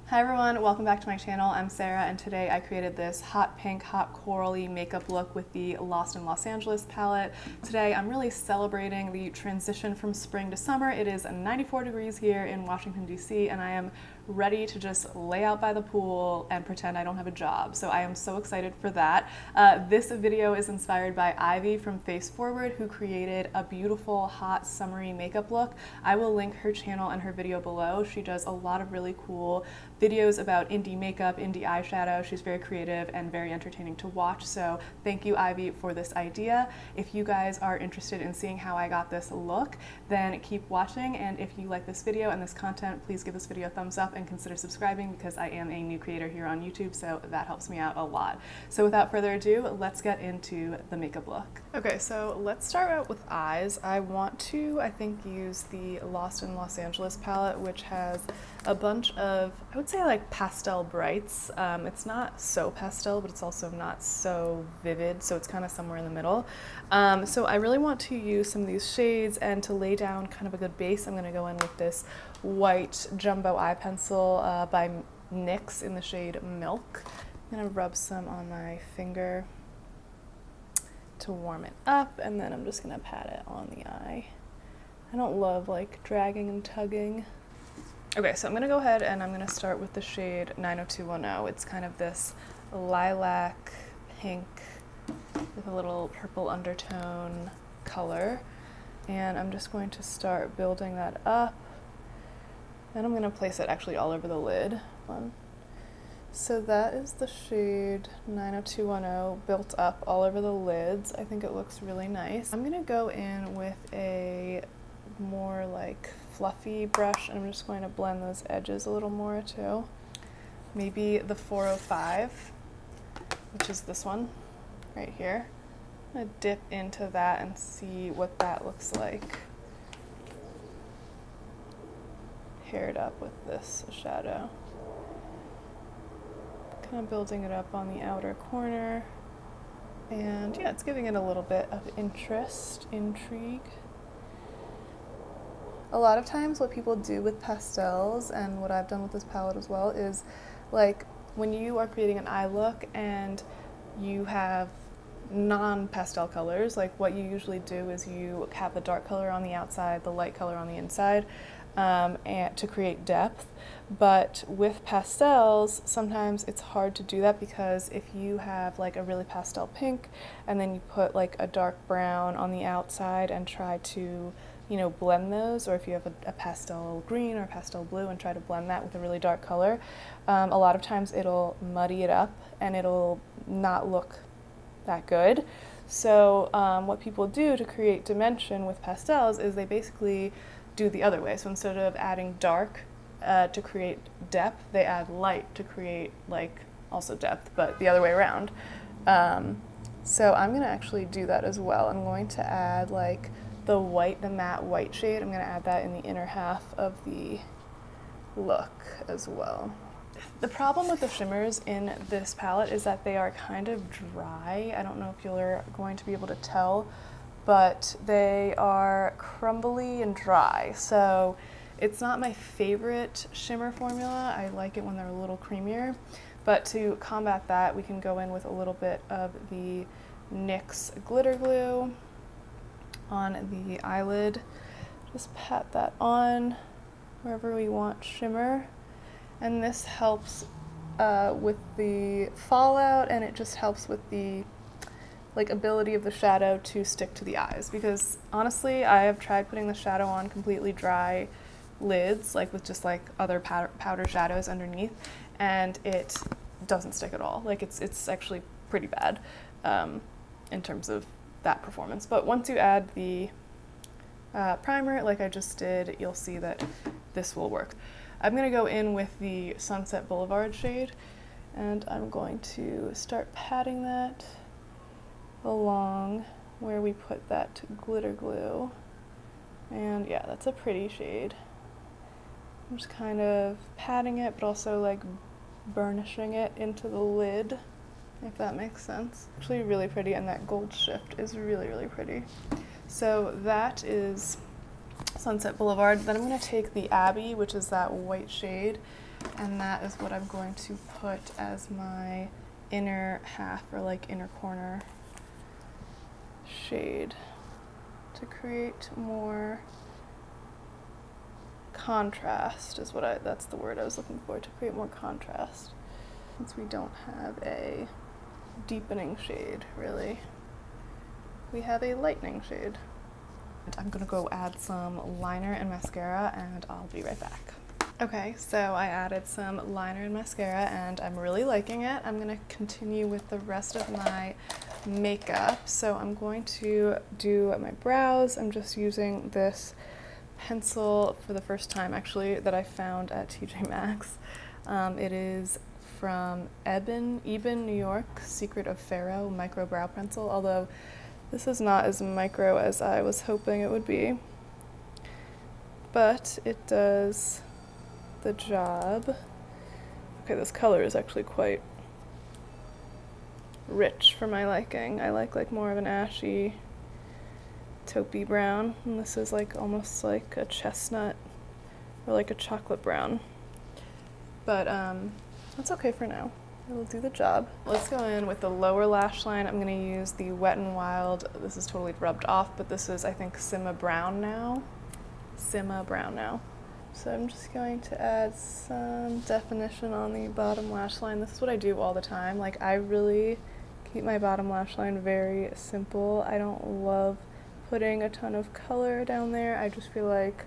Hi everyone, welcome back to my channel. I'm Sarah and today I created this hot pink, hot corally makeup look with the Lost in Los Angeles palette. Today I'm really celebrating the transition from spring to summer. It is 94 degrees here in Washington, D.C. and I am ready to just lay out by the pool and pretend I don't have a job. So I am so excited for that. This video is inspired by Ivy from Face Forward, who created a beautiful hot summery makeup look. I will link her channel and her video below. She does a lot of really cool videos about indie makeup, indie eyeshadow. She's very creative and very entertaining to watch. So thank you, Ivy, for this idea. If you guys are interested in seeing how I got this look, then keep watching. And if you like this video and this content, please give this video a thumbs up and consider subscribing because I am a new creator here on YouTube, so that helps me out a lot. So without further ado, let's get into the makeup look. Okay, so let's start out with eyes. I want to, I think, use the Lost in Los Angeles palette, which has a bunch of, I would say, like pastel brights. It's not so pastel, but it's also not so vivid, so it's kind of somewhere in the middle. So I really want to use some of these shades, and to lay down kind of a good base, I'm going to go in with this white jumbo eye pencil by NYX in the shade Milk. I'm going to rub some on my finger to warm it up, and then I'm just going to pat it on the eye. I don't love like dragging and tugging. Okay, so I'm going to go ahead and I'm going to start with the shade 90210. It's kind of this lilac pink with a little purple undertone color. And I'm just going to start building that up. Then I'm going to place it actually all over the lid. So that is the shade 90210 built up all over the lids. I think it looks really nice. I'm going to go in with a more like fluffy brush, and I'm just going to blend those edges a little more too. Maybe the 405, which is this one right here. I'm going to dip into that and see what that looks like paired up with this shadow. Kind of building it up on the outer corner, and yeah, it's giving it a little bit of intrigue. A lot of times what people do with pastels, and what I've done with this palette as well, is like when you are creating an eye look and you have non-pastel colors, like what you usually do is you have the dark color on the outside, the light color on the inside, and to create depth. But with pastels, sometimes it's hard to do that, because if you have like a really pastel pink and then you put like a dark brown on the outside and try to, you know, blend those, or if you have a pastel green or pastel blue and try to blend that with a really dark color, a lot of times it'll muddy it up and it'll not look that good. So what people do to create dimension with pastels is they basically do the other way. So instead of adding dark to create depth, they add light to create like also depth, but the other way around. So I'm gonna actually do that as well. I'm going to add like the matte white shade. I'm gonna add that in the inner half of the look as well. The problem with the shimmers in this palette is that they are kind of dry. I don't know if you're going to be able to tell, but they are crumbly and dry. So it's not my favorite shimmer formula. I like it when they're a little creamier. But to combat that, we can go in with a little bit of the NYX glitter glue on the eyelid. Just pat that on wherever we want shimmer. And this helps with the fallout, and it just helps with the like ability of the shadow to stick to the eyes, because honestly I have tried putting the shadow on completely dry lids, like with just like other powder shadows underneath, and it doesn't stick at all. Like it's actually pretty bad in terms of that performance. But once you add the primer like I just did, you'll see that this will work. I'm going to go in with the Sunset Boulevard shade, and I'm going to start patting that along where we put that glitter glue. And yeah, that's a pretty shade. I'm just kind of patting it, but also like burnishing it into the lid, if that makes sense. Actually really pretty, and that gold shift is really, really pretty. So that is Sunset Boulevard. Then I'm going to take the Abbey, which is that white shade, And that is what I'm going to put as my inner half, or like inner corner shade, to create more contrast is that's the word I was looking for, to create more contrast, since we don't have a deepening shade really. We have a lightening shade. I'm gonna go add some liner and mascara, and I'll be right back. Okay, so I added some liner and mascara and I'm really liking it. I'm gonna continue with the rest of my makeup. So I'm going to do my brows. I'm just using this pencil for the first time actually that I found at TJ Maxx. It is from Eben, New York, Secret of Pharaoh micro brow pencil, although this is not as micro as I was hoping it would be, but it does the job. Okay, this color is actually quite rich for my liking. I like more of an ashy taupey brown, and this is like almost like a chestnut or like a chocolate brown, but that's okay for now. It'll do the job. Let's go in with the lower lash line. I'm gonna use the Wet n Wild. This is totally rubbed off, but this is, I think, Simma Brown now. So I'm just going to add some definition on the bottom lash line. This is what I do all the time. Like, I really keep my bottom lash line very simple. I don't love putting a ton of color down there. I just feel like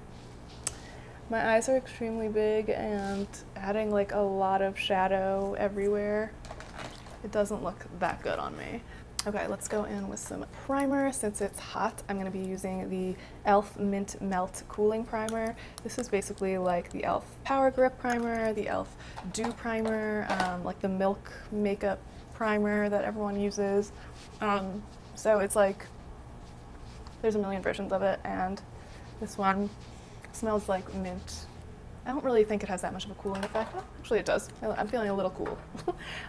my eyes are extremely big, and adding like a lot of shadow everywhere, it doesn't look that good on me. Okay, let's go in with some primer. Since it's hot, I'm going to be using the e.l.f. Mint Melt Cooling Primer. This is basically like the e.l.f. Power Grip Primer, the e.l.f. Dew Primer, like the Milk Makeup Primer that everyone uses. So it's like, there's a million versions of it, and this one smells like mint. I don't really think it has that much of a cooling effect. Oh, actually it does. I'm feeling a little cool.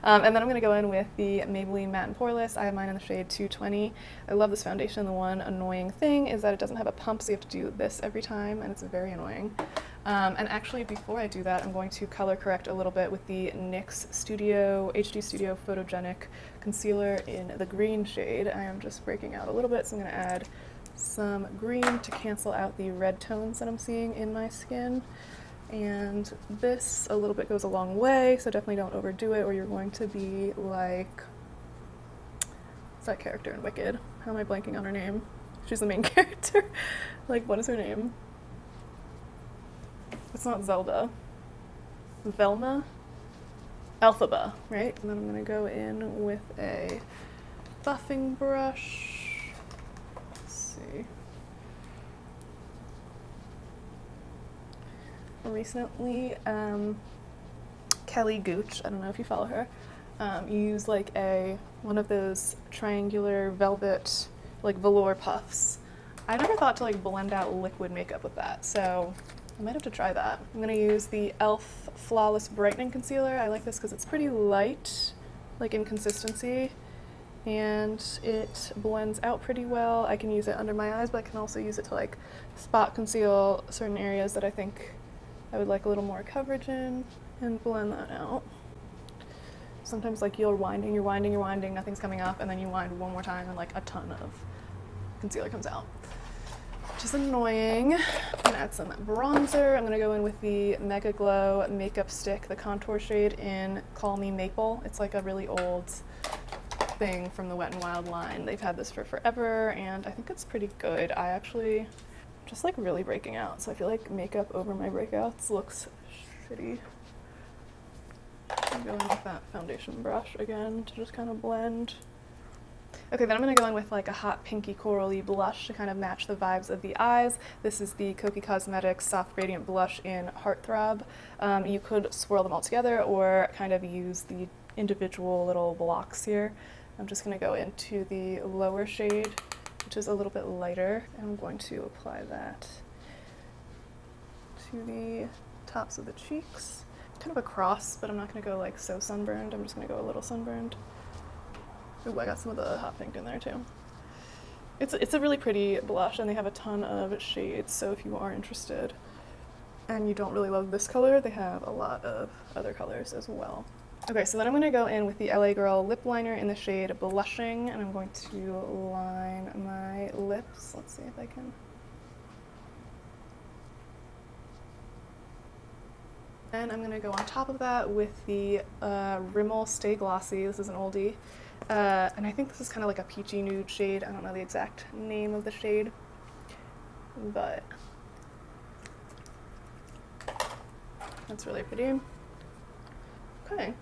And then I'm going to go in with the Maybelline Matte and Poreless. I have mine in the shade 220. I love this foundation. The one annoying thing is that it doesn't have a pump, so you have to do this every time, and it's very annoying. And actually, before I do that, I'm going to color correct a little bit with the NYX HD Studio Photogenic Concealer in the green shade. I am just breaking out a little bit, so I'm going to add some green to cancel out the red tones that I'm seeing in my skin. And this a little bit goes a long way, so definitely don't overdo it or you're going to be like, what's that character in Wicked? How am I blanking on her name? She's the main character. Like, what is her name? It's not Zelda. Velma? Elphaba, right? And then I'm gonna go in with a buffing brush. Let's see. Recently, Kelly Gooch, I don't know if you follow her, used like one of those triangular velvet, like velour puffs. I never thought to like blend out liquid makeup with that, so I might have to try that. I'm gonna use the e.l.f. Flawless Brightening Concealer. I like this because it's pretty light, like in consistency, and it blends out pretty well. I can use it under my eyes, but I can also use it to like spot conceal certain areas that I think I would like a little more coverage in, and blend that out. Sometimes like you're winding, nothing's coming up, and then you wind one more time and like a ton of concealer comes out, which is annoying. I'm gonna add some bronzer. I'm gonna go in with the Mega Glow Makeup Stick, the contour shade in Call Me Maple. It's like a really old thing from the Wet n Wild line. They've had this for forever, and I think it's pretty good. I actually just like really breaking out, so I feel like makeup over my breakouts looks shitty. I'm going with that foundation brush again to just kind of blend. Okay, then I'm going to go in with like a hot pinky corally blush to kind of match the vibes of the eyes. This is the Kokie Cosmetics Soft Gradient Blush in Heartthrob. You could swirl them all together or kind of use the individual little blocks here. I'm just going to go into the lower shade, which is a little bit lighter, and I'm going to apply that to the tops of the cheeks. Kind of a cross, but I'm not going to go like so sunburned. I'm just going to go a little sunburned. Ooh, I got some of the hot pink in there too. It's a really pretty blush, and they have a ton of shades, so if you are interested. and you don't really love this color, they have a lot of other colors as well. Okay, so then I'm going to go in with the LA Girl lip liner in the shade Blushing, and I'm going to line my lips. Let's see if I can. And I'm going to go on top of that with the Rimmel Stay Glossy. This is an oldie. And I think this is kind of like a peachy nude shade. I don't know the exact name of the shade, but that's really pretty. Okay,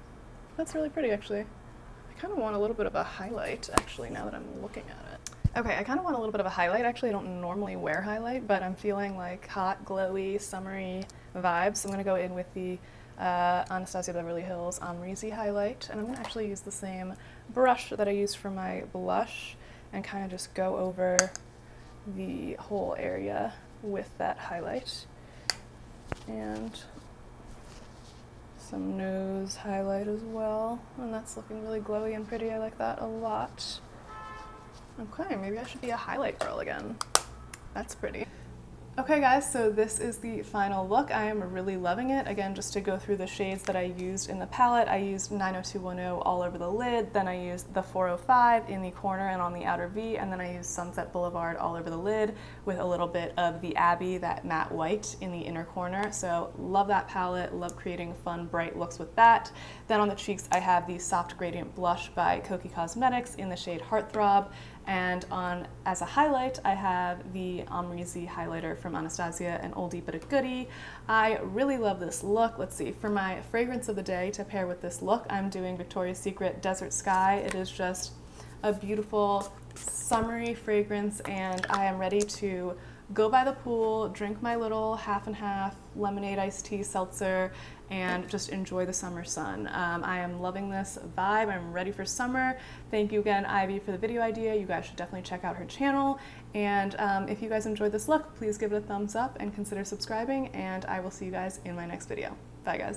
that's really pretty actually. I kind of want a little bit of a highlight actually now that I'm looking at it. Okay, I kind of want a little bit of a highlight. Actually, I don't normally wear highlight, but I'm feeling like hot, glowy, summery vibes. So I'm going to go in with the Anastasia Beverly Hills Amrezy highlight, and I'm going to actually use the same brush that I used for my blush and kind of just go over the whole area with that highlight. And some nose highlight as well, and that's looking really glowy and pretty. I like that a lot. Okay, maybe I should be a highlight girl again. That's pretty. Okay guys, so this is the final look. I am really loving it. Again, just to go through the shades that I used in the palette, I used 90210 all over the lid, then I used the 405 in the corner and on the outer V, and then I used Sunset Boulevard all over the lid with a little bit of the Abbey, that matte white, in the inner corner. So love that palette, love creating fun, bright looks with that. Then on the cheeks, I have the Soft Gradient Blush by Kokie Cosmetics in the shade Heartthrob. And on as a highlight, I have the Amrezy highlighter from Anastasia, an oldie but a goodie. I really love this look. Let's see, for my fragrance of the day to pair with this look, I'm doing Victoria's Secret Desert Sky. It is just a beautiful summery fragrance, and I am ready to go by the pool, drink my little half and half lemonade iced tea seltzer, and just enjoy the summer sun. I am loving this vibe. I'm ready for summer. Thank you again, Ivy, for the video idea. You guys should definitely check out her channel. And if you guys enjoyed this look, please give it a thumbs up and consider subscribing, and I will see you guys in my next video. Bye guys.